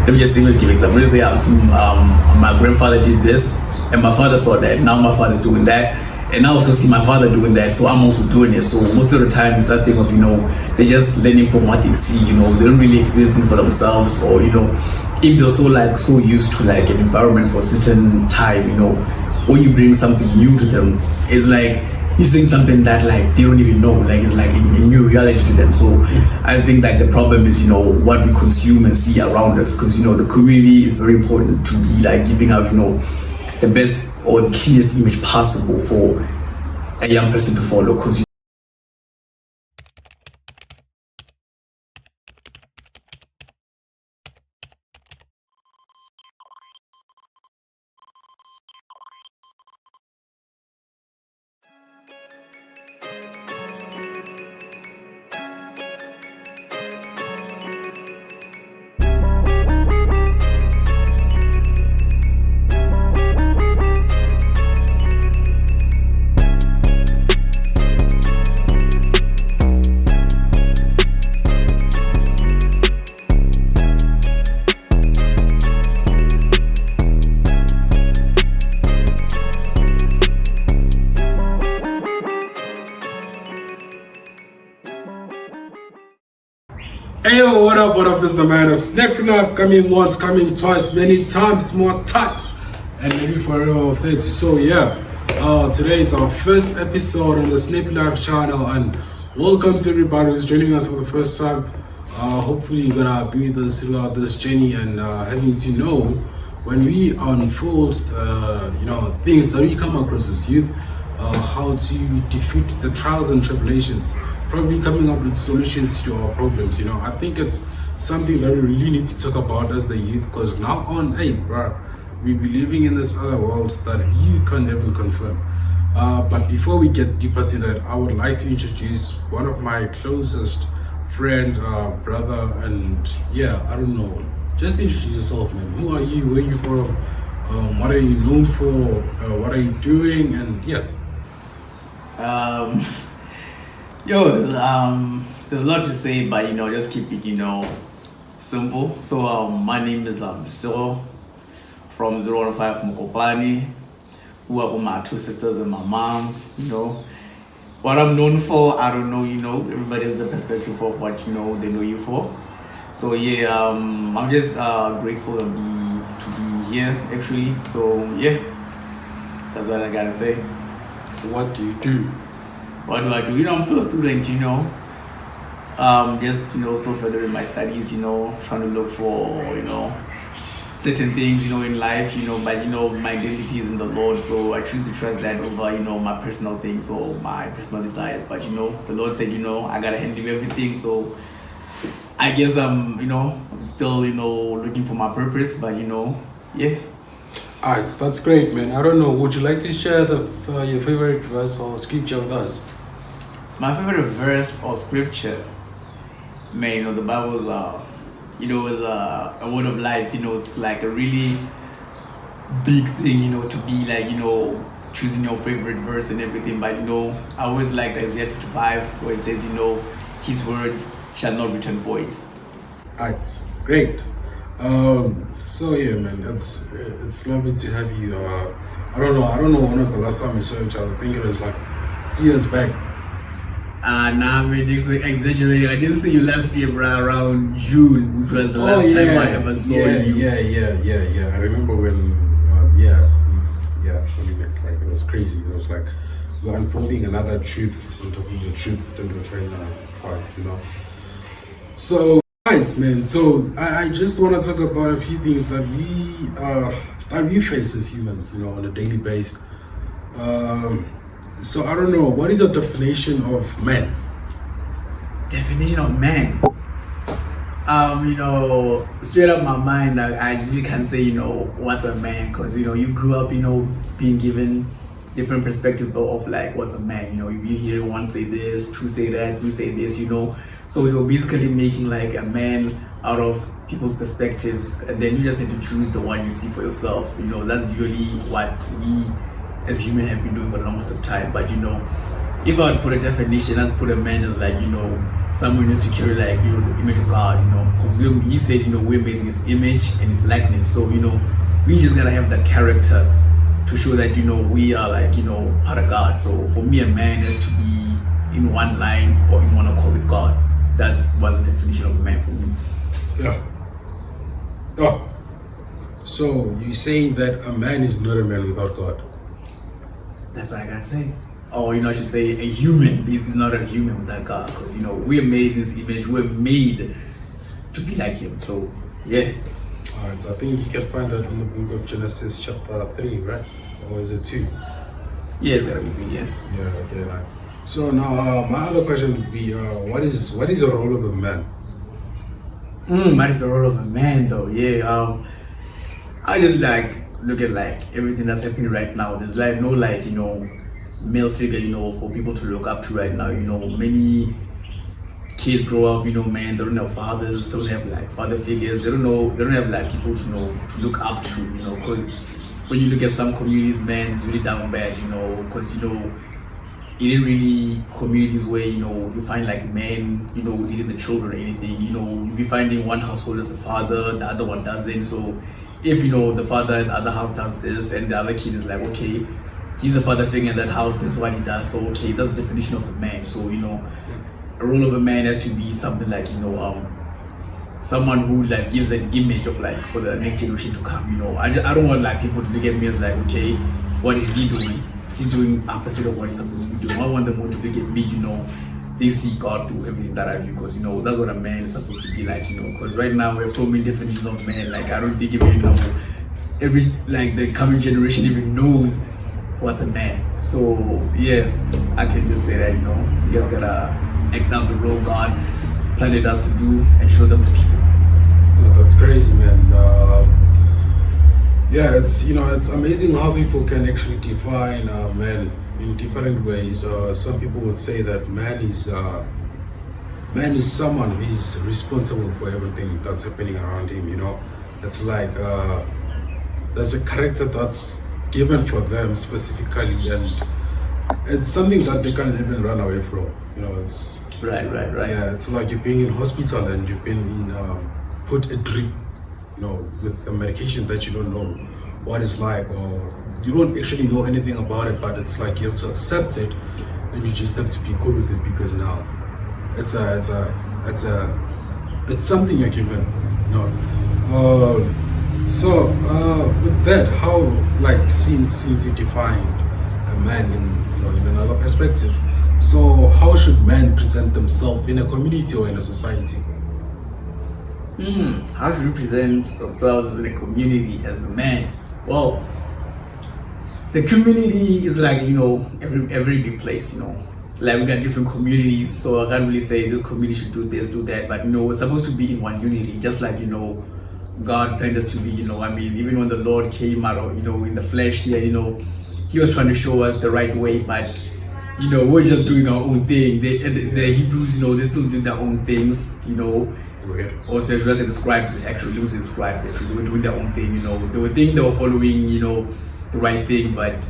let me just give example. Let's say my grandfather did this, and my father saw that. Now my father's doing that, and I also see my father doing that, so I'm also doing it. So most of the time it's that thing of, they're just learning from what they see. They don't really experience it for themselves, or if they're so used to like an environment for a certain time, when you bring something new to them, it's like you're saying something that like they don't even know, like it's like a new reality to them. So I think like the problem is what we consume and see around us, because the community is very important to be like giving out the best or the cleanest image possible for a young person to follow, because Hey yo, what up, this is the man of Snap Club, coming once, coming twice, many times, more times, and maybe for real 30. So yeah, today it's our first episode on the Snap Club channel, and welcome to everybody who's joining us for the first time. Hopefully you're gonna be with us throughout this journey, and having to know when we unfold things that we come across as youth, how to defeat the trials and tribulations, probably coming up with solutions to our problems. I think it's something that we really need to talk about as the youth, because now on, we be living in this other world that you can't even confirm. But before we get deeper to that, I would like to introduce one of my closest friend, brother, and yeah, I don't know, just introduce yourself, man. Who are you? Where are you from? What are you known for? What are you doing? And yeah. there's a lot to say, but just keep it simple. So my name is Lesego from 015 Mokopani, who are my two sisters and my moms. What I'm known for, I don't know. Everybody has the perspective of what they know you for. So yeah, I'm just grateful to be here actually. So yeah, that's what I gotta say. What do you do? What do I do? I'm still a student, just, still furthering my studies, trying to look for, certain things, in life, but, my identity is in the Lord, so I choose to trust that over, my personal things or my personal desires. But, the Lord said, I gotta handle everything, so I guess I'm, still, looking for my purpose, but, yeah. Alright, that's great, man. I don't know, would you like to share your favorite verse or scripture with us? My favorite verse or scripture, man, the Bible's is a word of life. It's like a really big thing, to be like, choosing your favorite verse and everything. But I always liked Isaiah 55, where it says, His word shall not return void. Alright, great. So yeah, man, it's lovely to have you. I don't know when was the last time we saw each other. I think it was like 2 years back. Nah, man, it's exaggerating. I didn't see you last year, bro, around June, which was the last time I ever saw you. Yeah. I remember when, when we met. Like, it was crazy. It was like we're unfolding another truth on top of the truth that we're trying to find, So, right, man. So I just want to talk about a few things that we face as humans, on a daily basis. So I don't know, what is your definition of man? Definition of man? Straight up my mind, I really can't say, what's a man, because, you grew up, being given different perspective of like, what's a man, you hear one say this, two say that, three say this, So you're basically making like a man out of people's perspectives, and then you just need to choose the one you see for yourself. That's usually what we as humans have been doing for the longest of time. But if I would put a definition, I'd put a man as like, someone who needs to carry like, the image of God, because he said, we're made in his image and his likeness. So, we just gotta have that character to show that, we are like, part of God. So for me, a man has to be in one line or in one accord with God. That was the definition of a man for me. Yeah. Oh. So you're saying that a man is not a man without God? That's what I gotta say. Or, I should say a human. This is not a human without God. Because, we're made in his image. We're made to be like him. So, yeah. Alright, so I think you can find that in the book of Genesis chapter 3, right? Or is it 2? Yeah, it's gotta be 3, yeah. Yeah, okay, right. So now, my other question would be, what is the role of a man? What is the role of a man, though? Yeah, I just look at everything that's happening right now. There's no male figure, for people to look up to right now. Many kids grow up, man, they don't have fathers, don't have father figures. They don't have people to look up to, because when you look at some communities, man, it's really down bad, because it ain't really communities where you find men leading the children or anything. You'll be finding one household as a father, the other one doesn't. So if the father in the other house does this and the other kid is like, okay, he's a father figure in that house, this is what he does, so okay, that's the definition of a man. So a role of a man has to be something like someone who gives an image of for the next generation to come. I don't want people to look at me as okay, what is he doing? He's doing opposite of what he's supposed to be doing. I want them all to look at me, they see God through everything that I do, because that's what a man is supposed to be like, because right now we have so many definitions of men. I don't think even every the coming generation even knows what's a man. So yeah, I can just say that you guys gotta act out the role God planted us to do and show them to people. That's crazy, man. Yeah, it's amazing how people can actually define man in different ways. Some people would say that man is someone who is responsible for everything that's happening around him. It's there's a character that's given for them specifically, and it's something that they can't even run away from. It's right. Yeah, it's like you're being in hospital and you've been put a drip, with a medication that you don't know what it's like, or you don't actually know anything about it, but it's you have to accept it, and you just have to be cool with it, because now it's something you're given. So with that, how since you defined a man in another perspective, so how should men present themselves in a community or in a society? How should we present ourselves in a community as a man? Well, the community is every big place, we got different communities, so I can't really say this community should do this, do that, but we're supposed to be in one unity, just God planned us to be. Even when the Lord came out in the flesh here, he was trying to show us the right way, but we're just doing our own thing. The Hebrews, they still do their own things, Or should I say the scribes, actually, the scribes actually were doing their own thing, They were thinking they were following, the right thing, but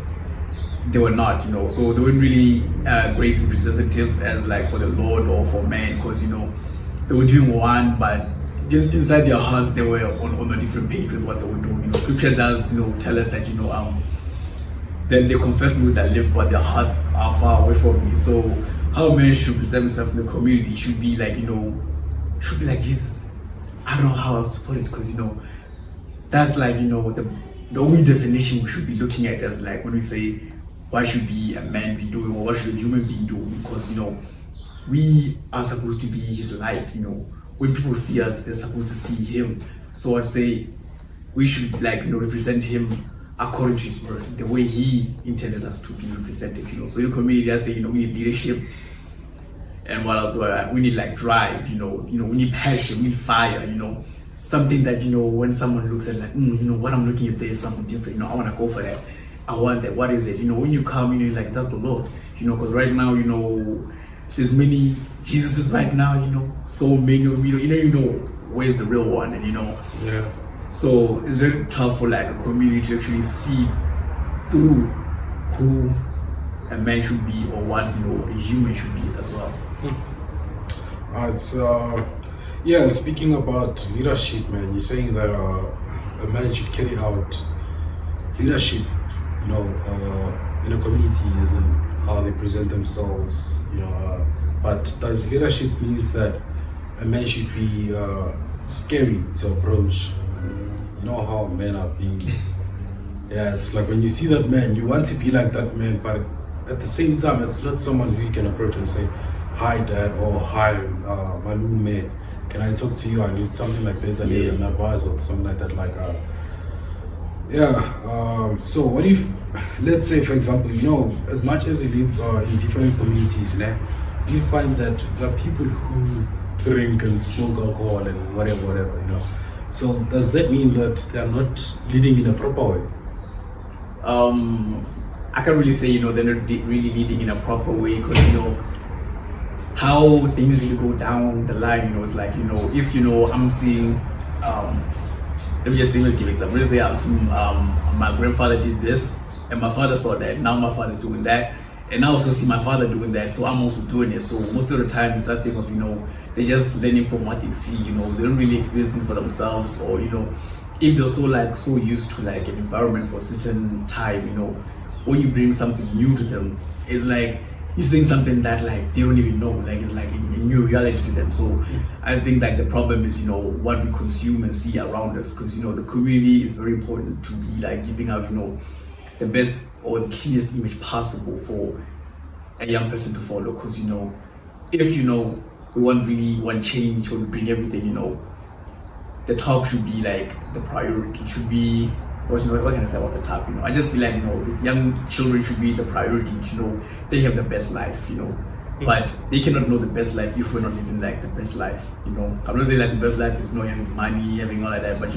they were not, So they weren't really great representative as for the Lord or for man, because they were doing one, but inside their hearts they were on a different page with what they were doing. Scripture does tell us that then they confess me with their lips, but their hearts are far away from me. So how a man should present himself in the community should be should be like Jesus. I don't know how else to put it, because that's the only definition we should be looking at as when we say what should be a man be doing, or what should a human being do, because we are supposed to be his light. When people see us, they're supposed to see him. So I'd say we should represent him according to his word, the way he intended us to be represented. So in the community, I say we need leadership, and what else do we need drive. We need passion, we need fire. Something that when someone looks at what I'm looking at, there is something different. I want to go for that. I want that. What is it? When you come, that's the Lord. Because right now, there's many Jesuses right now. So many of where's the real one, and Yeah. So it's very tough for a community to actually see through who a man should be, or what a human should be as well. Speaking about leadership, man, you're saying that a man should carry out leadership, in a community, as in how they present themselves, but does leadership means that a man should be scary to approach? You know how men are being. Yeah, it's like when you see that man, you want to be like that man, but at the same time, it's not someone who you can approach and say, "Hi, Dad," or "Hi, Malume, can I talk to you? I need something like this. I need an advice," or something like that. So what if, let's say, for example, as much as you live in different communities, you find that there are people who drink and smoke alcohol and whatever. So does that mean that they are not leading in a proper way? I can't really say, they're not really leading in a proper way, because, how things really go down the line, it's like, if, I'm seeing, let me just give an example. Let's say I'm seeing, my grandfather did this, and my father saw that, now my father's doing that, and I also see my father doing that, so I'm also doing it. So most of the time, it's that thing of, they're just learning from what they see, they don't really experience it for themselves, or, if they're so used to like an environment for a certain time, when you bring something new to them, it's like you're saying something that like they don't even know, like it's like a new reality to them. So I think like the problem is, what we consume and see around us, because the community is very important to be like giving out, the best or the clearest image possible for a young person to follow. Because if we want change, or we bring everything, the talk should be like the priority. It should be, what can I say about the top? I just feel like the young children should be the priority. They have the best life. But they cannot know the best life if we're not living like the best life. I don't say like the best life is not having money, having all of that, but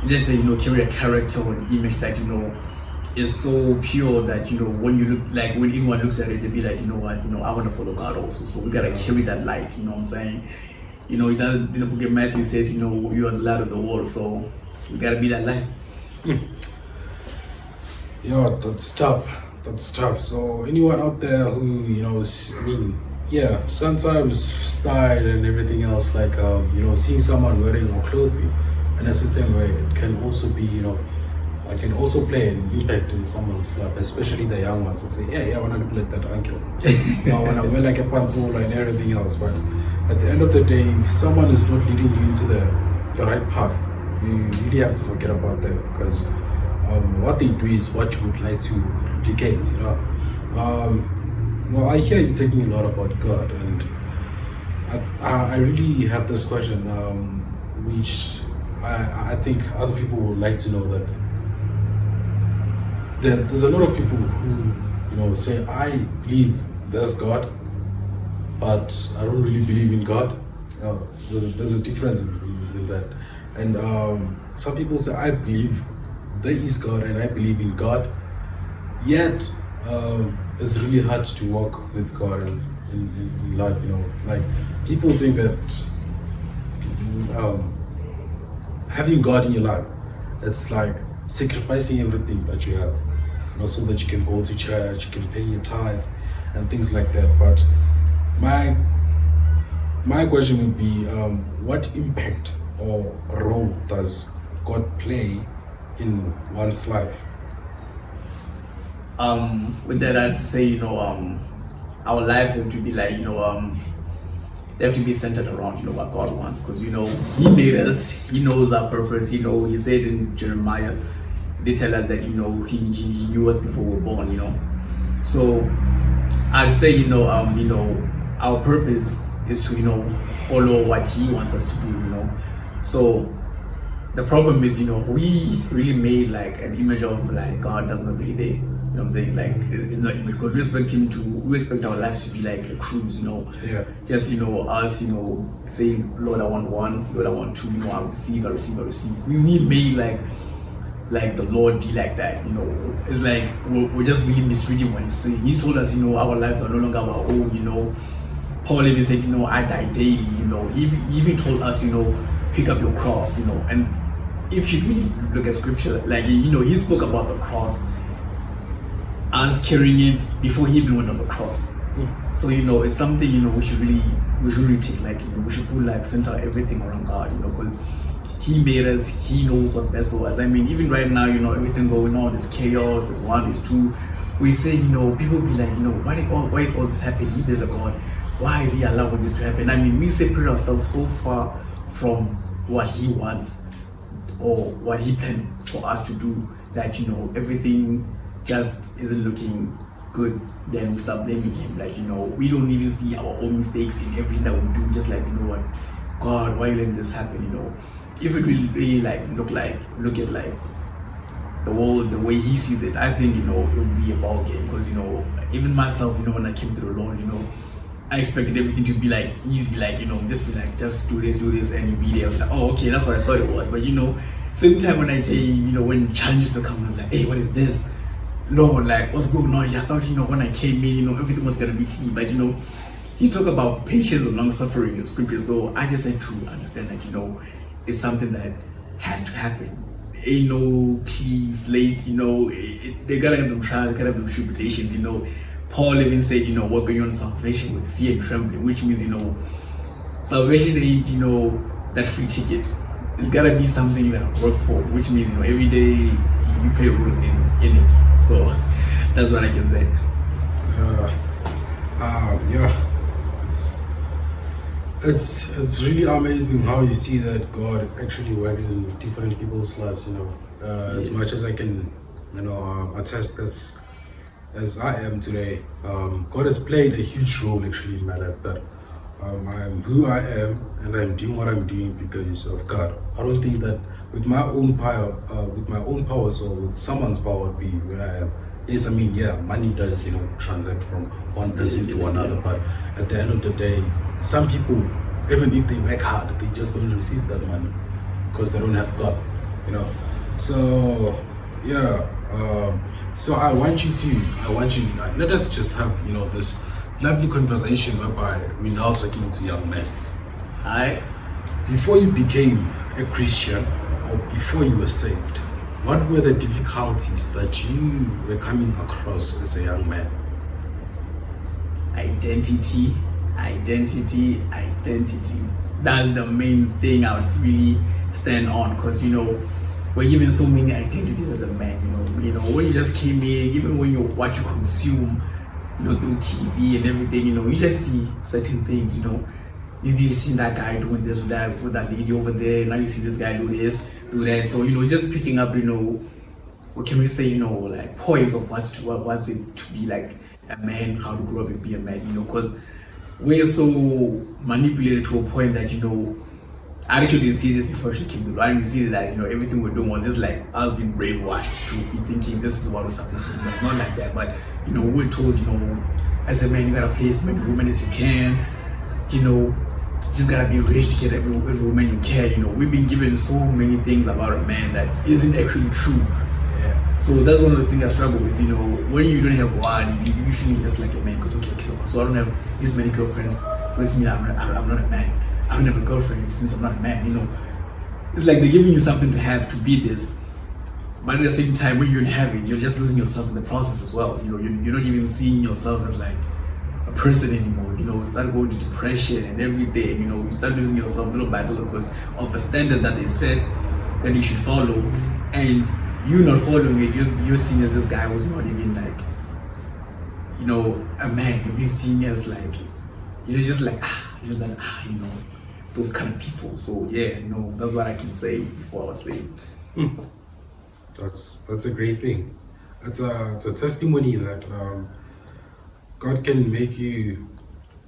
just say carry a character or an image that is so pure that when you look, like when anyone looks at it, they'll be like, I want to follow God also. So we gotta carry that light. You know what I'm saying? In the book of Matthew says, you are the light of the world, so we gotta be that light. Yeah, that's tough. So anyone out there who, sometimes style and everything else, like, seeing someone wearing or clothing in a certain way, it can also be, I can also play an impact in someone's life, especially the young ones, and say, I want to look like that uncle. I want to wear like a pantsola and everything else. But at the end of the day, if someone is not leading you into the right path, you really have to forget about them, because what they do is what you would like to replicate. I hear you talking a lot about God, and I really have this question, which I think other people would like to know, that there's a lot of people who say, I believe there's God, but I don't really believe in God. There's a difference in that. And some people say, I believe there is God and I believe in God, yet it's really hard to walk with God in life. Like people think that having God in your life, it's like sacrificing everything that you have, so that you can go to church, you can pay your tithe and things like that. But my question would be, what impact or role does God play in one's life? With that, I'd say, our lives have to be like, they have to be centered around, what God wants, because, He made us, He knows our purpose, He said in Jeremiah, they tell us that, He knew us before we were born, So I'd say, our purpose is to, follow what He wants us to do, So the problem is, we really made like an image of like God that's not really there. You know what I'm saying? Like it's not image, because we expect our life to be like a cruise, Yeah. Just us, saying, Lord, I want one, Lord, I want two, I receive. We made like the Lord be like that, It's like we're just really misreading what He's saying. He told us, our lives are no longer our own, Paul even said, I die daily, He even told us, pick up your cross, and if you really look at scripture, like, he spoke about the cross us carrying it before he even went on the cross. So it's something we should really take, like we should put like center everything around God, because he made us, he knows what's best for us. I mean, even right now, everything going on, there's chaos, there's one, there's two. We say, people be like, why is all this happening? If there's a God, why is he allowing this to happen? I mean, we separate ourselves so far from what he wants or what he planned for us to do that everything just isn't looking good. Then we start blaming him, like we don't even see our own mistakes in everything that we do, just like what, God, why are you letting this happen? If it really like look at like the world the way he sees it, I think it would be a ball game, because even myself, when I came to the Lord, I expected everything to be like easy, like just be like, just do this and you be there. I was like, oh, okay, that's what I thought it was. But same time when I came, when challenges to come, I was like, hey, what is this, Lord, like what's going on here? I thought when I came in, everything was gonna be clean. But he talk about patience and long suffering in scripture, so I just had to understand that it's something that has to happen. Ain't no clean slate, they gotta have them trials, they gotta have them tribulations. Paul even said, working on salvation with fear and trembling, which means salvation ain't that free ticket. It's gotta be something you gotta work for, which means every day you play a role in it. So that's what I can say. It's really amazing how you see that God actually works in different people's lives. As much as I can attest as I am today, God has played a huge role actually in my life, that I am who I am and I'm doing what I'm doing because of God. I don't think that with my own power, powers or with someone's power would be where I am. Yes, I mean, money does transact from one person to another, but at the end of the day, some people, even if they work hard, they just don't receive that money because they don't have God, So so I want you to let us just have this lovely conversation whereby we're now talking to young men. Before you became a Christian or before you were saved, what were the difficulties that you were coming across as a young man? Identity. That's the main thing I would really stand on, because we're given so many identities as a man. When you just came in, even when what you consume, through TV and everything, you just see certain things. Maybe you see that guy doing this with that lady over there. Now you see this guy do this, do that. So just picking up, what can we say, like points of what's it to be like a man, how to grow up and be a man, because we're so manipulated to a point that I actually didn't see this before she came to. I didn't see that everything we're doing was just like us being brainwashed to be thinking this is what we're supposed to do. It's not like that, but we're told as a man you gotta play as many women as you can. Just gotta be rich to get every woman you can. We've been given so many things about a man that isn't actually true. So that's one of the things I struggle with. When you don't have one, you feel just like a man. Because so I don't have this many girlfriends. So this means I'm not a man. I don't have a girlfriend. This means I'm not a man. It's like they're giving you something to have to be this. But at the same time, when you don't have it, you're just losing yourself in the process as well. You're not even seeing yourself as like a person anymore. You start going to depression and everything. You start losing yourself little by little because of a standard that they said that you should follow, and you're not following it. You're seen as this guy who's not even like a man. You're being seen as like just like those kind of people. So that's what I can say before I was saved. That's a great thing. It's a testimony that God can make you,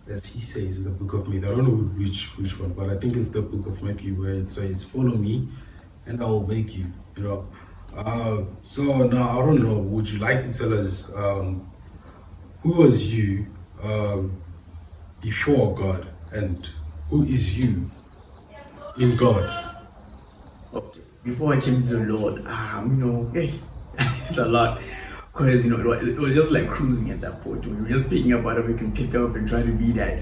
as he says in the book of Matthew. I don't know which one, but I think it's the book of Matthew where it says, "Follow me, and I will make you." So now I don't know. Would you like to tell us who was you before God, and who is you in God? Okay. Before I came to the Lord, it's a lot. Because it was just like cruising at that point. We were just picking up whatever we can pick up and try to be that,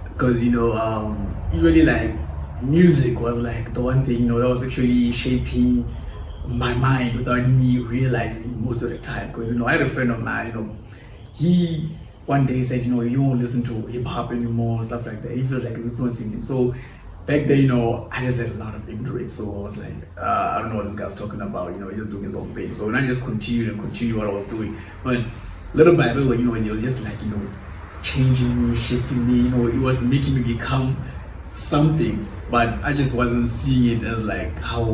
Because usually like music was like the one thing that was actually shaping my mind without me realizing most of the time. Because I had a friend of mine, he one day said, you won't listen to hip hop anymore and stuff like that. He feels like it's influencing him. So back then, I just had a lot of ignorance. So I was like, I don't know what this guy was talking about. He's just doing his own thing. So then I just continued what I was doing. But little by little, it was just like, changing me, shifting me. It was making me become something, but I just wasn't seeing it as like how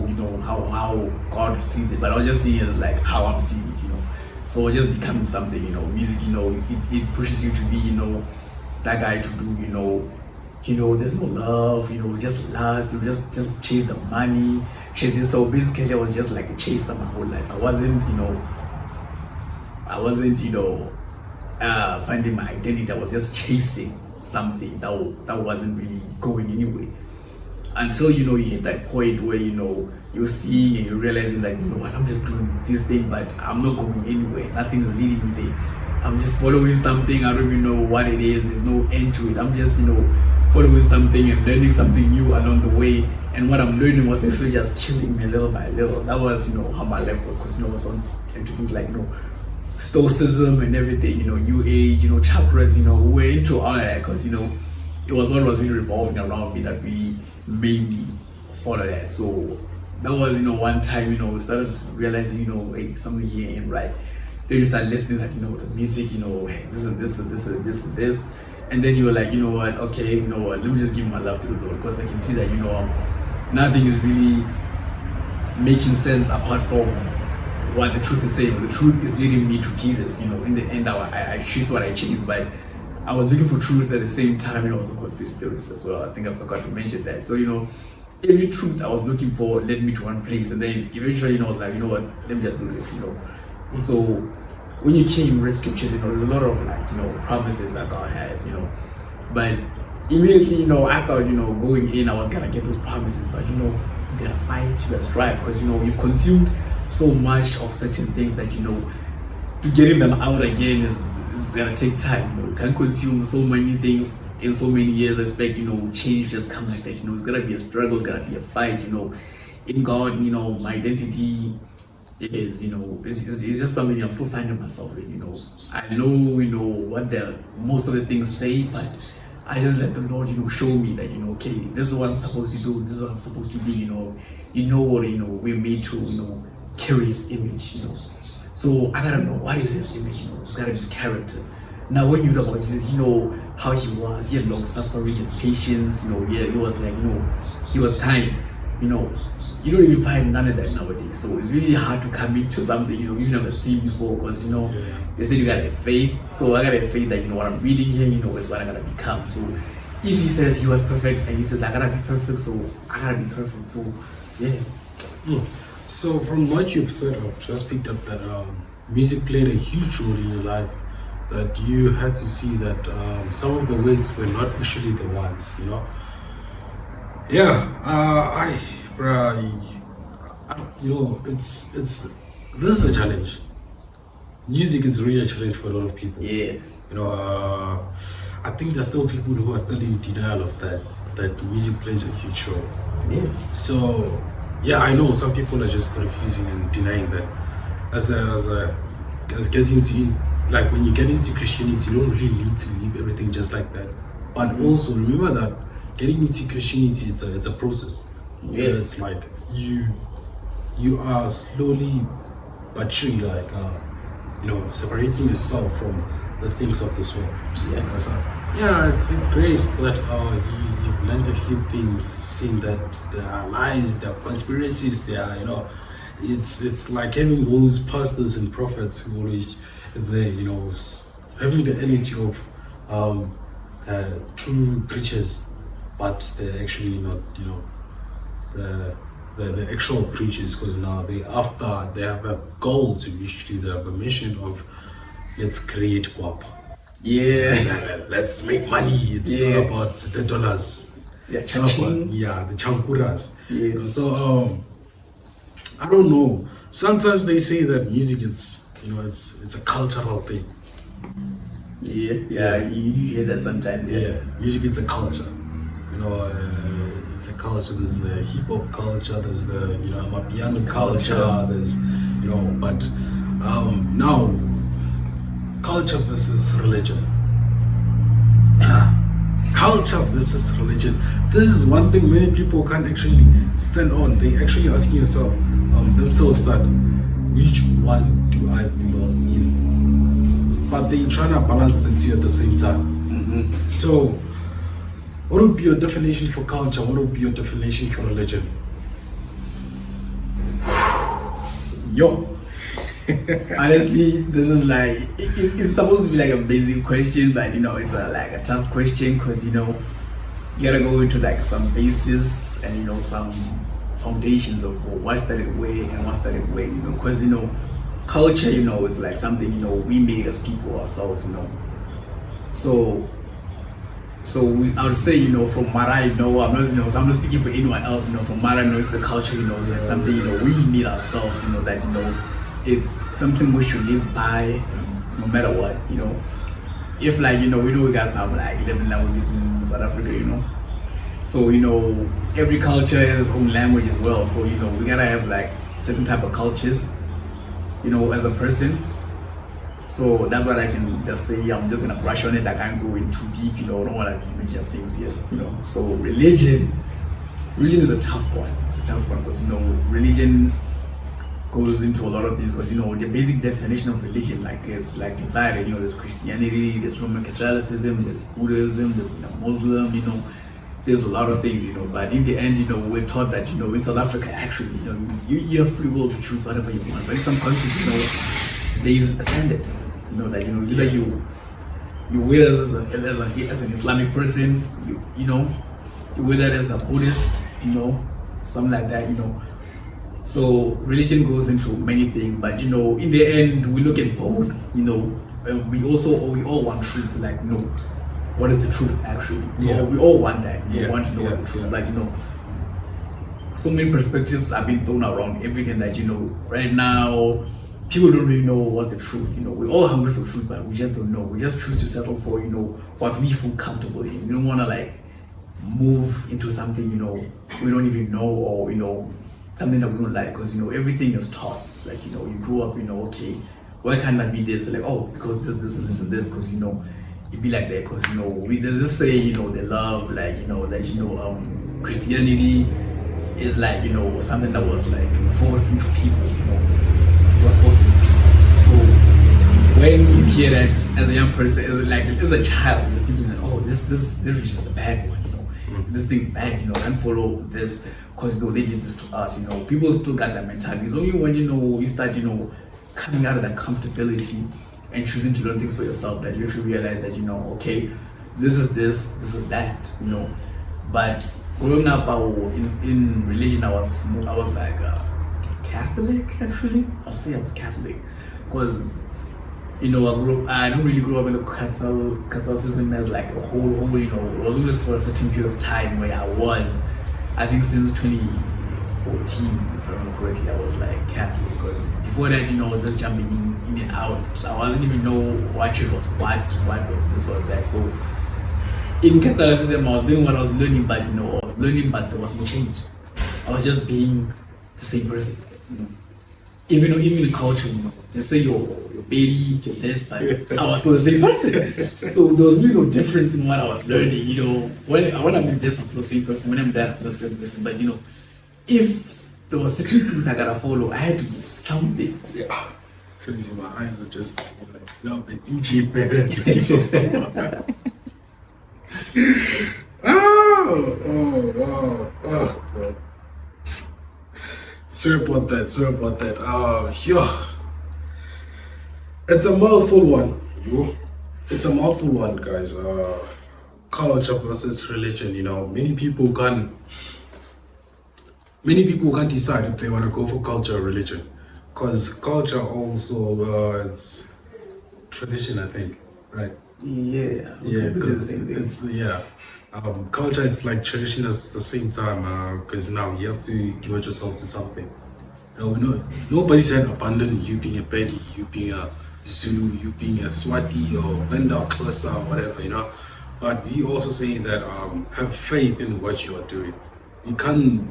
God sees it, but I was just seeing it as like how I'm seeing it, So it was just becoming something, music, it pushes you to be, that guy to do, there's no love, just lust, just chase the money, chase this. So basically I was just like a chaser my whole life. I wasn't finding my identity. I was just chasing something that wasn't really going anywhere, until you hit that point where you're seeing and you're realizing that what, I'm just doing this thing, but I'm not going anywhere. Nothing's leading me there. I'm just following something. I don't even know what it is. There's no end to it. I'm just following something and learning something new along the way. And what I'm learning was actually just killing me little by little. That was how my life was, because I was into things like stoicism and everything, new age, chakras, we're into all of that, because it was what was really revolving around me that we mainly follow that. So that was one time we started realizing hey, something here ain't right. Then you start listening that the music, this and this and this and this and this, and then you were like, what, okay, what, let me just give my love to the Lord, because I can see that nothing is really making sense apart from what the truth is saying. The truth is leading me to Jesus. In the end, I choose what I choose, but I was looking for truth at the same time. I was a conspiracy theorist as well. I think I forgot to mention that. So every truth I was looking for led me to one place, and then eventually I was like, what, let me just do this. So when you came read scriptures, there's a lot of promises that God has. But immediately I thought going in I was gonna get those promises, but you gotta fight, you gotta strive, because you've consumed so much of certain things that to getting them out again is gonna take time. You can't consume so many things in so many years and expect change just come like that. It's gonna be a struggle, it's gonna be a fight. In God, my identity is it's just something I'm still finding myself in. I know what the most of the things say, but I just let the Lord show me that okay, this is what I'm supposed to do, this is what I'm supposed to be. We're made to carry His image. So I gotta know what is His image. It's gotta be His character. Now when you know about Jesus, how He was. He had long suffering and patience. He was like He was kind. You don't even find none of that nowadays. So it's really hard to come into something you've never seen before, because they said you gotta have faith. So I gotta have faith that what I'm reading here is what I gotta become. So if He says He was perfect and He says I gotta be perfect, so I gotta be perfect. So yeah. So from what you've said, I've just picked up that music played a huge role in your life, that you had to see that some of the ways were not actually the ones, Yeah, it's this is a challenge. Music is really a challenge for a lot of people. Yeah. I think there's still people who are still in denial of that music plays a huge role. Yeah. So yeah, I know some people are just refusing and denying that. As getting into like when you get into Christianity, you don't really need to leave everything just like that. But also remember that getting into Christianity, it's a process. Yeah. It's like you are slowly but surely like separating yourself from the things of this world. Yeah. So, yeah, it's great that you've learned a few things, seeing that there are lies, there are conspiracies, there are it's like having those pastors and prophets who always having the energy of true preachers, but they're actually not the actual preachers, because now they have a goal to reach, to the mission of let's create guap. Yeah. Let's make money. It's all about the dollars. Yeah, it's all about, the chankuras. Yeah. So I don't know. Sometimes they say that music it's a cultural thing. Yeah. You hear that sometimes. Yeah. Music is a culture. It's a culture. There's the hip hop culture. There's the Amapiano culture. There's but now culture versus religion. Culture versus religion. This is one thing many people can't actually stand on. They actually asking themselves that which one do I belong in? But they trying to balance the two at the same time. Mm-hmm. So, what would be your definition for culture? What would be your definition for religion? Yo. Honestly, this is like it's supposed to be like a basic question, but it's like a tough question because you gotta go into like some basis and some foundations of what started where and what started where, because culture is like something we made as people ourselves, so I would say from Mara, I'm not so I'm not speaking for anyone else, from Mara, it's a culture, it's like something we made ourselves, that it's something we should live by no matter what, if like we know we got some like 11 languages in South Africa, so every culture has its own language as well, so we gotta have like certain type of cultures as a person. So that's what I can just say. I'm just gonna brush on it. I can't go in too deep, I don't want to be making things here, so religion is a tough one. It's a tough one because religion goes into a lot of things, because the basic definition of religion is like divided. There's Christianity, there's Roman Catholicism, there's Buddhism, there's Muslim, there's a lot of things, but in the end, we're taught that in South Africa actually, you have free will to choose whatever you want. But in some countries, there is a standard, that it's either you wear as an Islamic person, you wear that as a Buddhist, something like that, So religion goes into many things, but in the end, we look at both. We all want truth. Like, what is the truth actually? Yeah. We all want that. We Yeah. want to know what's the truth. But so many perspectives have been thrown around everything that right now. People don't really know what's the truth. We're all hungry for truth, but we just don't know. We just choose to settle for what we feel comfortable in. We don't want to like move into something we don't even know, or something that we don't like, because everything is taught. Like you grew up, okay, why can't I be this? Like, oh, because this and this, because it be like that, because we just say they love like that Christianity is like something that was like forced into people. It was forced into people. So when you hear that as a young person, as a child, you're thinking that, oh, this religion is a bad one. This thing's bad. Can't follow this because they did this to us. People still got that mentality. It's only when you start coming out of that comfortability and choosing to learn things for yourself that you actually realize that okay, this is that. But growing up, in religion, I was like Catholic actually. I'll say I was Catholic because I don't really grow up in the Catholicism as like a whole. It was only for a certain period of time where I think since 2014, if I remember correctly, I was like Catholic, because before that, I was just jumping in and out. I didn't even know what church was what was this, was that. So in Catholicism, I was doing what I was learning, but there was no change. I was just being the same person. Even in culture, they say your baby, your this, but I was still the same person. So there was really no difference in what I was learning. When I'm in this, I'm still the same person. When I'm there, I'm still the same person. But if there was certain things I gotta follow, I had to be something. Yeah. Crazy, my eyes are just the DJ better. Oh, wow. Oh, sorry about that. Yeah. It's a mouthful one. It's a mouthful one, guys. Culture versus religion. Many people can't decide if they want to go for culture or religion, because culture also it's tradition, I think, right? Yeah. Yeah, The same thing. it's culture is like tradition at the same time, because now you have to give yourself to something. Nobody said abandon you being a Bedi, you being a Zulu, you being a Swati or Venda or Xhosa or whatever, but we also say that have faith in what you are doing. we can't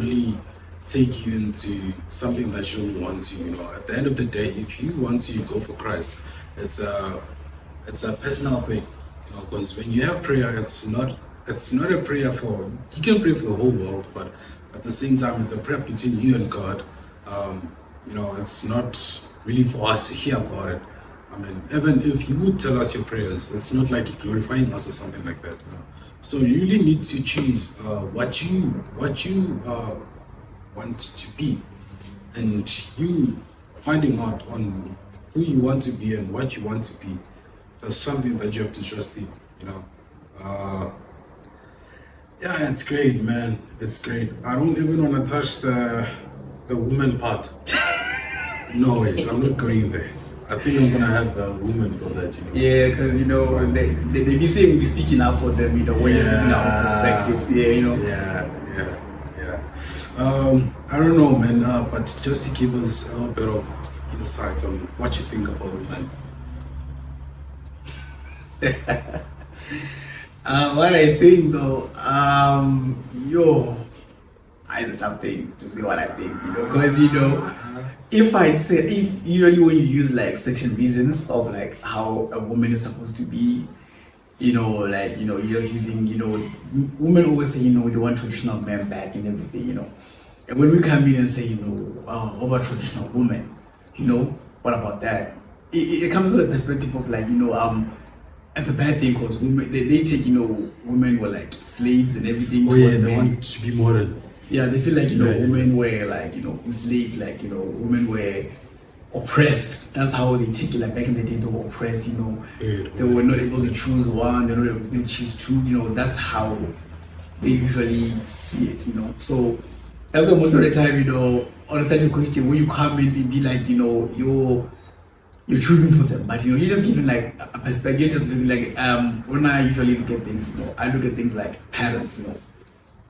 really take you into something that you don't want to. At the end of the day, if you want to go for Christ, it's a personal thing. Because when you have prayer, it's not a prayer for, you can pray for the whole world, but at the same time, it's a prayer between you and God. It's not really for us to hear about it. I mean, even if you would tell us your prayers, it's not like you're glorifying us or something like that. So you really need to choose what you want to be, and you finding out on who you want to be and what you want to be. That's something that you have to trust in. Yeah, it's great, man. It's great. I don't even want to touch the woman part. No ways, I'm not going there. I think I'm gonna have a woman for that. Yeah, because they be saying we speaking out for them, when you're using our perspectives. Yeah. I don't know, man. But just to give us a little bit of insight on what you think about women. What I think though, it's a tough thing to say what I think, because if usually when you use like certain reasons of like how a woman is supposed to be, you're just using, women always say, they want traditional men back and everything, and when we come in and say, what about traditional women, what about that? It comes to the perspective of like, it's a bad thing because women they take women were like slaves and everything. Oh yeah, they want to be modern. Yeah, they feel like women were like enslaved, like women were oppressed. That's how they take it. Like back in the day, they were oppressed. They were not able to choose one. They were not able to choose two. That's how they usually see it. So that's why most of the time, on such a question, when you comment, it be like you're choosing for them, but you're just giving like a perspective. You're just giving like when I usually look at things, I look at things like parents.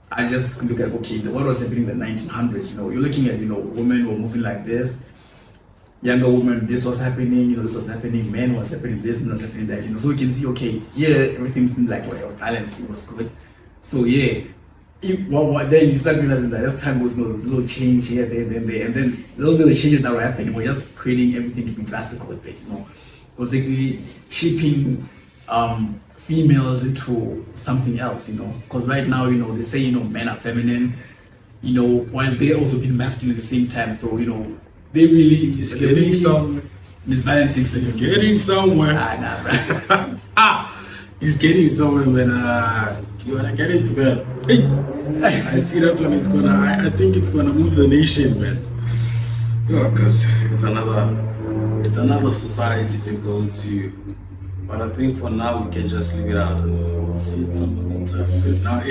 I just look at what was happening in the 1900s. You're looking at women were moving like this, younger women, this was happening. This was happening. Men was happening this, men was happening that. So we can see everything seemed like it was balanced. It was good. So then you start realizing that as time goes on, there's a little change here, there, and then those little changes that were happening were just creating everything to be drastic a bit. It was like shaping females into something else. Because right now, they say men are feminine, while they're also being masculine at the same time. So they really misbalancing. He's getting somewhere. Nah, He's getting somewhere when you wanna get into that. I see that one is I think it's gonna move the nation, man. Yeah, because it's another society to go to. But I think for now we can just leave it out and we'll see it some other time. Because now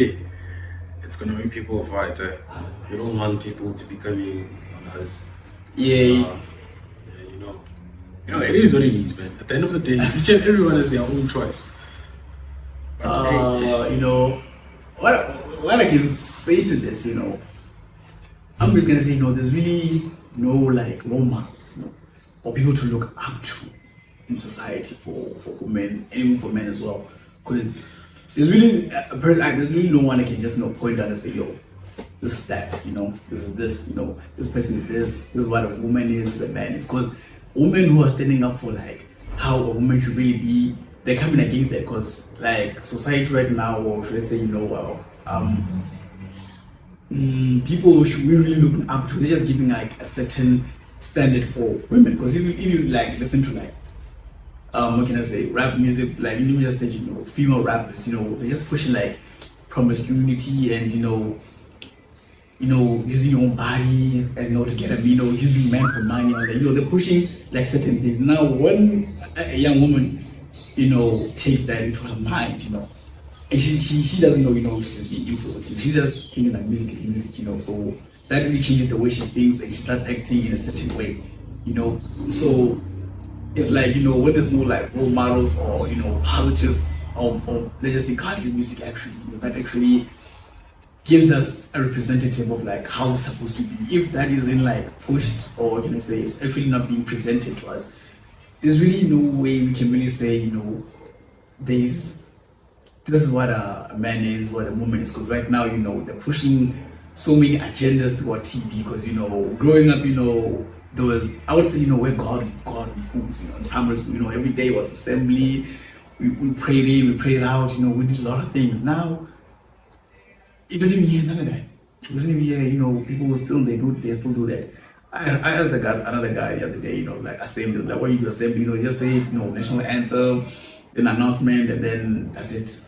it's gonna make people fight. We don't want people to be coming on us. Yeah. It is what it is, man. At the end of the day, each and everyone has their own choice. What I can say to this, I'm just gonna say, there's really no like role models, or people to look up to in society for women, and even for men as well. Because there's really no one that can just point out and say, this is that, this is this, this person is this is what a woman is, a man is. Because women who are standing up for like how a woman should really be, they're coming against that, because like society right now, or should I say, people should be really looking up to, they're just giving like a certain standard for women. Because if you like listen to like what can I say, rap music, like you just said, female rappers, they're just pushing like promiscuity and using your own body and to get a using men for money, they're pushing like certain things. Now when a young woman takes that into her mind, and she doesn't know, she's being influenced. She's just thinking that music is music, so that really changes the way she thinks, and she starts acting in a certain way, So it's like, when there's no like role models or positive or let's just say country music, actually, that actually gives us a representative of like how it's supposed to be. If that isn't like pushed, or can I say it's actually not being presented to us, there's really no way we can really say, this is what a man is, what a woman is. Because right now, they're pushing so many agendas through our TV because, you know, growing up, you know, there was, I would say, you know, where God in schools, you know, in primary school, you know, every day was assembly. We prayed in, we prayed out, you know, we did a lot of things. Now, you don't even hear none of that. You don't even hear, you know, people still, they still do that. I asked another guy the other day, you know, like assembly, like when you do assembly, you know, just say, you know, national anthem, then announcement, and then that's it.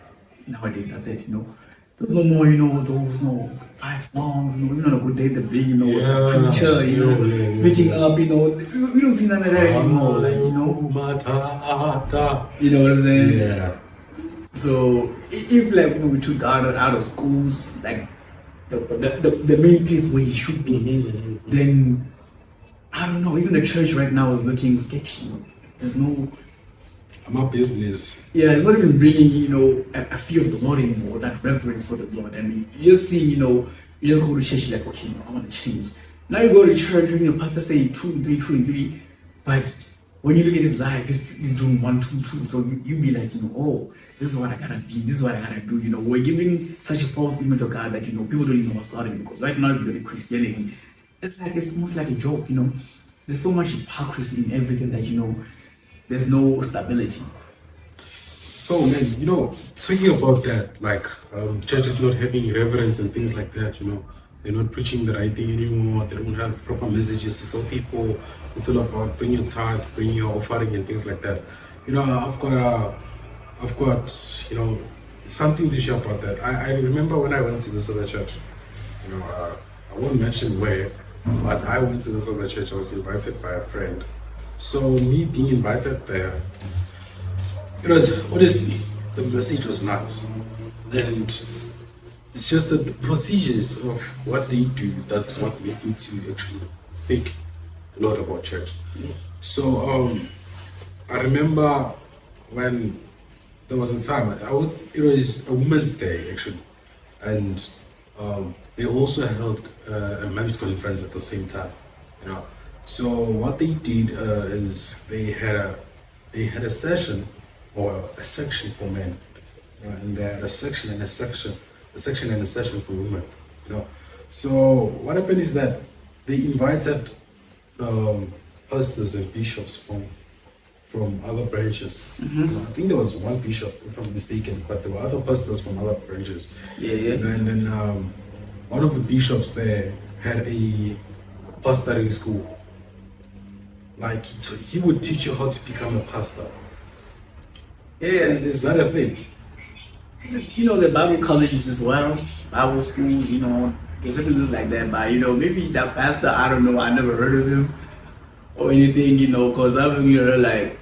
Nowadays, that's it, you know. There's no more, you know, those, you know, 5 songs, you know, even on a good day, the big, you know, preacher, you know, speaking up, you know, we don't see none of that anymore, like, you know. You know what I'm saying? Yeah. So, if, like, you know, we took out of schools, like, the main place where he should be, then, I don't know, even the church right now is looking sketchy. There's no... My business. Yeah, it's not even bringing, you know, a fear of the Lord anymore, that reverence for the Lord. I mean, you just see, you know, you just go to church like, okay, I want to change. Now you go to church, and your pastor say 2 and 3, 2 and 3, but when you look at his life, he's doing 1, 2, 2. So you be like, you know, oh, this is what I gotta be, this is what I gotta do. You know, we're giving such a false image of God that, you know, people don't even know what's God in, because right now, with Christianity, it's almost like a joke, you know. There's so much hypocrisy in everything that, you know, there's no stability. So, man, you know, talking about that, like churches not having reverence and things like that, you know, they're not preaching the right thing anymore, they don't have proper messages to tell people. It's all about bring your tithe, bring your offering and things like that. You know, I've got, you know, something to share about that. I remember when I went to this other church, you know, I won't mention where, but I went to this other church. I was invited by a friend. So me being invited there, it was, honestly, the message was nice. And it's just that the procedures of what they do, that's what made me to actually think a lot about church. So I remember when there was a time, it was a Women's Day actually. And they also held a men's conference at the same time, you know. So what they did is they had a session or a section for men, you know, and they had a section and a section for women, you know. So what happened is that they invited pastors and bishops from other branches. I think there was one bishop, if I'm not mistaken, but there were other pastors from other branches. Yeah. You know, and then one of the bishops there had a pastoring school. Like he would teach you how to become a pastor. Yeah, is that a thing? You know, the Bible colleges as well, Bible schools, you know, there's certain things like that. But, you know, maybe that pastor, I don't know, I never heard of him or anything, you know, because I've only heard, like,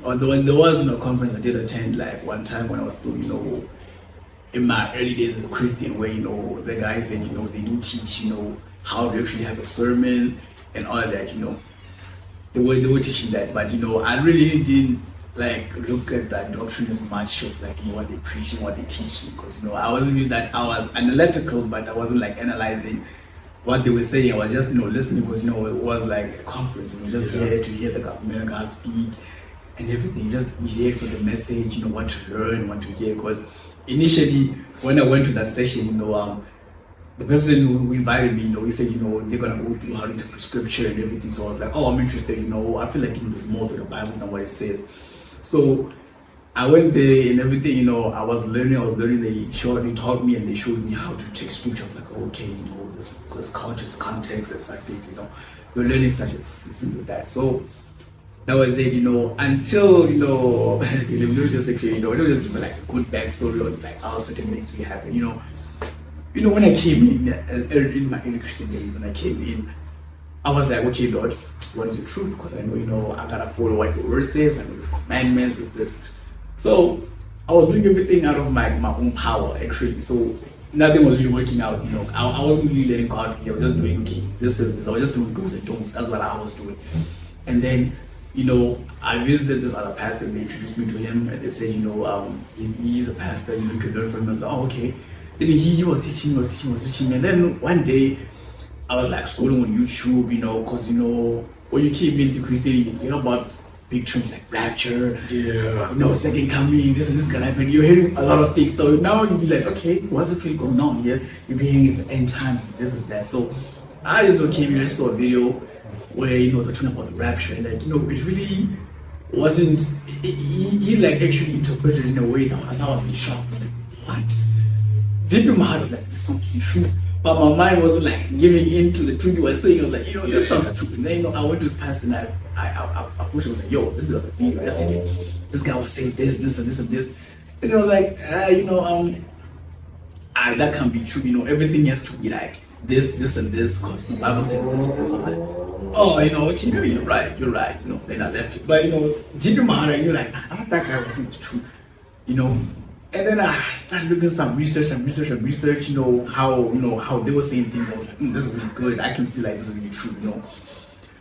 when there was, you know, a conference I did attend, like, one time when I was still, you know, in my early days as a Christian, where, you know, the guy said, you know, they do teach, you know, how to actually have a sermon and all that, you know. They were teaching that, but, you know, I really didn't, like, look at that doctrine as much of, like, you know, what they preaching, what they teaching, because, you know, I wasn't really that, I was analytical, but I wasn't, like, analyzing what they were saying. I was just, you know, listening, because, you know, it was like a conference, you know, just here to hear the government of God speak and everything, just here for the message, you know, what to learn, what to hear, because initially, when I went to that session, you know, the person who invited me, you know, he said, you know, they're gonna go through how to interpret scripture and everything. So I was like, oh, I'm interested, you know, I feel like, you know, there's more to the Bible than what it says. So I went there and everything, you know, I was learning, they taught me and they showed me how to take scripture. I was like, okay, you know, this culture, context, and such things, you know, we're learning such things as that. So that was it, you know, until, you know, the religious section, you know, it was just like a good backstory on like how certain things really happen, you know. You know, when I came in my Christian days, when I came in, I was like, okay, Lord, what is the truth? Because I know, you know, I gotta follow what your word says, I know there's commandments, there's this. So I was doing everything out of my own power, actually. So nothing was really working out, you know. I wasn't really letting God be. I was just doing, okay, this is this. I was just doing do's and don'ts. That's what I was doing. And then, you know, I visited this other pastor, they introduced me to him, and they said, you know, he's a pastor, you know, you can learn from him. I was like, oh, okay. Then he was teaching, and then one day I was like scrolling on YouTube, you know, because, you know, when you came into Christianity, you know about big trends like rapture, Yeah. second coming, this and this gonna happen. You're hearing a lot of things. So now you'll be like, okay, what's really going on here? You'll be hearing it's end times, this is that. So I just came here, I saw a video where they're talking about the rapture, and it really wasn't. He like actually interpreted it in a way that I was really shocked. I was like, what? Deep in my heart, I was like, this sounds really true. But my mind wasn't like giving in to the truth he was saying. I was like, this sounds true. And then I went to his pastor and I pushed him, was like, yo, this is the video yesterday. This guy was saying this and this and this. And I was like, that can't be true. Everything has to be like this and this, because the Bible says this and this. I'm like, oh, okay, maybe you're right. Then I left it. But deep in my heart, you're like, that guy was saying the truth. And then I started looking at some research, how they were saying things. I was like, this is really good. I can feel like this is really true,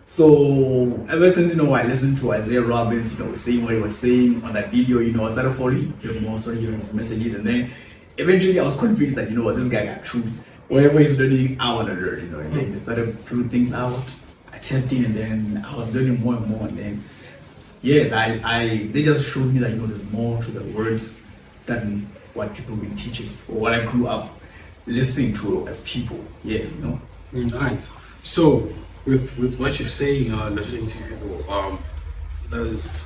So ever since, I listened to Isaiah Robbins, saying what he was saying on that video, I started following him more, started hearing his messages. And then eventually I was convinced that, this guy got truth. Whatever he's learning, I want to learn, And then they started putting things out, attempting, and then I was learning more and more. And then, they just showed me that, there's more to the words than what people will teach us, or what I grew up listening to as people. Right. So with what you're saying, listening to people, there's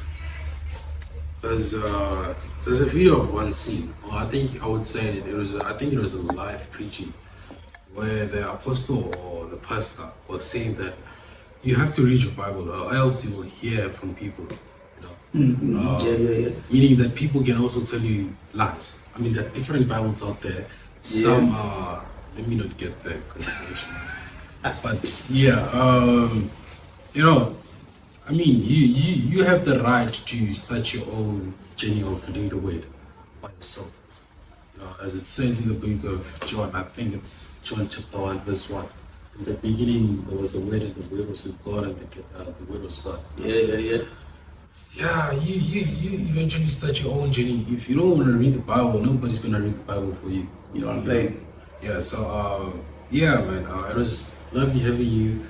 a video of one scene, or I think it was a live preaching where the apostle or the pastor was saying that you have to read your Bible or else you will hear from people. Meaning that people can also tell you lies. I mean, there are different Bibles out there. Some are, let me not get the conversation. But I mean, you have the right to start your own journey of reading the word by yourself. As it says in the book of John, I think it's John chapter 1, verse 1. In the beginning, there was the word, and the word was with God, and the word was God. Yeah, you eventually start your own journey. If you don't want to read the Bible, nobody's gonna read the Bible for you. You know what I'm saying? Yeah. So man, it was lovely having you.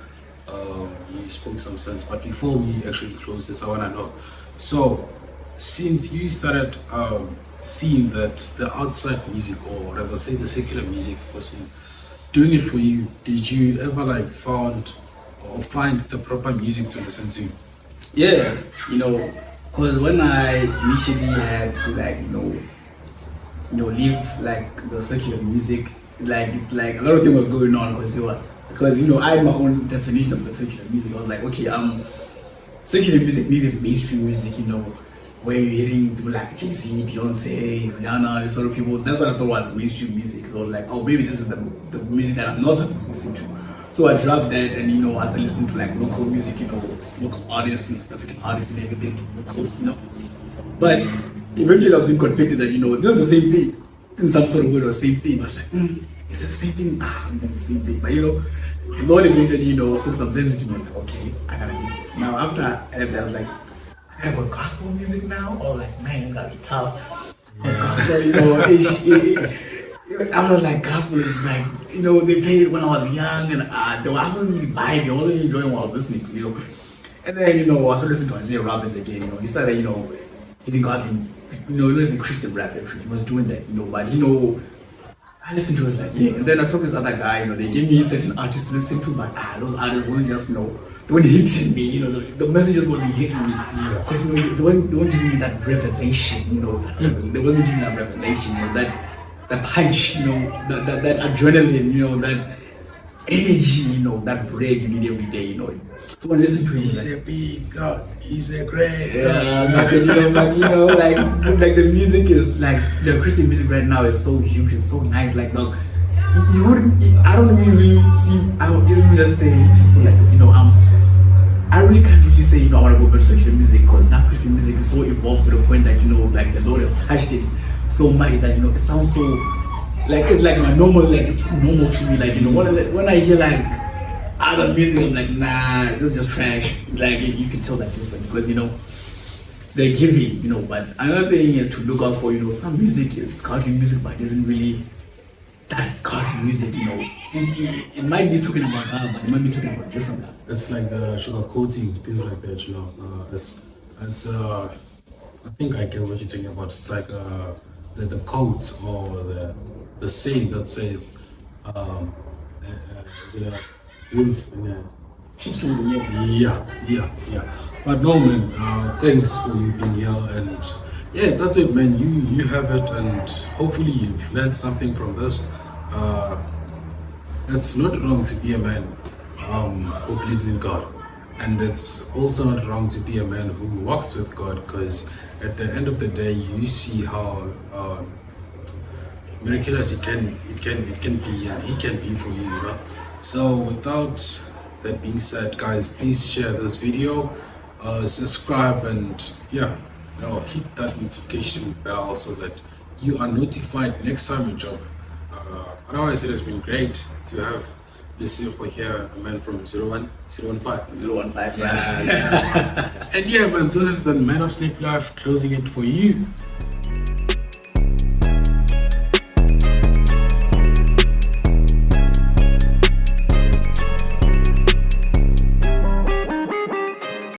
You spoke some sense. But before we actually close this, I wanna know. So, since you started seeing that the outside music, or rather say the secular music, was doing it for you, did you ever find the proper music to listen to? Yeah, because when I initially had to leave the secular music, it's like a lot of things was going on because I had my own definition of the secular music. I was like, okay, secular music maybe is mainstream music, where you're hearing people like Jay-Z, Beyonce, Rihanna, these sort of people. That's what I thought was mainstream music. So I was like, oh, maybe this is the music that I'm not supposed to listen to. So I dropped that, and I started listening to local music, local artists, African artists and everything, locals, But eventually I was convicted that this is the same thing. In some sort of way, or the same thing. I was like, is it the same thing? I think it's the same thing. But the Lord eventually, spoke some sense to me. I was like, okay, I gotta do this. Now after I left, I was like, I got gospel music now, or man, it's gotta be tough. Because gospel, I was like, gospel is they played it when I was young, and I wasn't really vibing, I wasn't really enjoying what I was listening to, And then, I started listening to Isaiah Robbins again, he started, hitting God in, listening to Christian rap, actually, he was doing that, but, I listened to it, was like, and then I talked to this other guy, they gave me certain artists to listen to, but those artists weren't just, they weren't hitting me, the messages wasn't hitting me, because, they weren't giving me that revelation, they wasn't giving me that revelation, that punch, that adrenaline, that energy, that bread you need every day, So when I listen to him, he's a big God, he's a great God. Yeah, like the music is the Christian music right now is so huge and so nice. You wouldn't, I don't really see, I would even just say, just put like this, I really can't really say, I want to go back to secular music because now Christian music is so evolved to the point that, the Lord has touched it so much that, it sounds so, it's my normal, it's normal to me, when I hear, other music, I'm like, nah, this is just trash, you can tell that difference, because, they're giving, but another thing is to look out for, some music is country music, but it isn't really that country music, it might be talking about that, but it might be talking about different that. It's like the sugar coating, things like that, It's I think I get what you're talking about. It's like the quote or the saying that says, is it a wolf in a yeah. But no, man. Thanks for you being here, and yeah, that's it, man. You have it, and hopefully you've learned something from this. It's not wrong to be a man who believes in God, and it's also not wrong to be a man who walks with God, because at the end of the day, you see how miraculous it can be, and He can be for you, you know. So without that being said, guys, please share this video, subscribe, and yeah, hit that notification bell so that you are notified next time we drop. Otherwise, it has been great to have Lesego here, a man from 015. 015, Yes. And yeah, man, this is the Man of Snake Life closing it for you.